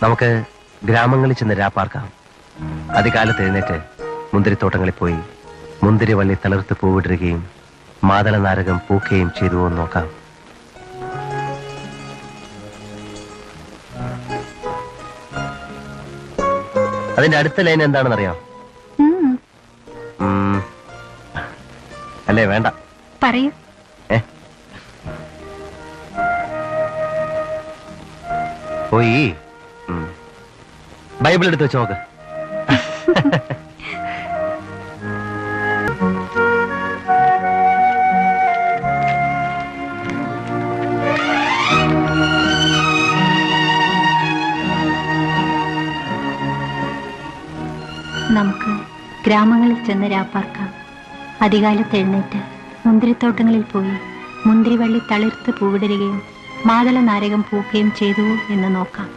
നമുക്ക് ഗ്രാമങ്ങളിൽ ചെന്ന് രാപ്പാർക്കാം. അതികാലത്ത് എഴുന്നേറ്റ് മുന്തിരിത്തോട്ടങ്ങളിൽ പോയി മുന്തിരിവള്ളി തളിർത്ത് പൂവിടുകയും മാതള നാരകം പൂക്കുകയും ചെയ്തുവോ എന്ന് നോക്കാം. അതിന്റെ അടുത്ത ലൈൻ എന്താണെന്നറിയാം? അല്ലേ വേണ്ട, പറയൂ. പോയി ബൈബിൾ എടുത്ത് വെച്ച് നോക്ക്. നമുക്ക് ഗ്രാമങ്ങളിൽ ചെന്ന് രാപ്പാർക്കാം. അതികാലത്ത് എഴുന്നേറ്റ് മുന്തിരിത്തോട്ടങ്ങളിൽ പോയി മുന്തിരിവള്ളി തളിർത്ത് പൂവിടരുകയും മാതള നാരകം പൂക്കുകയും ചെയ്തുവോ എന്ന് നോക്കാം.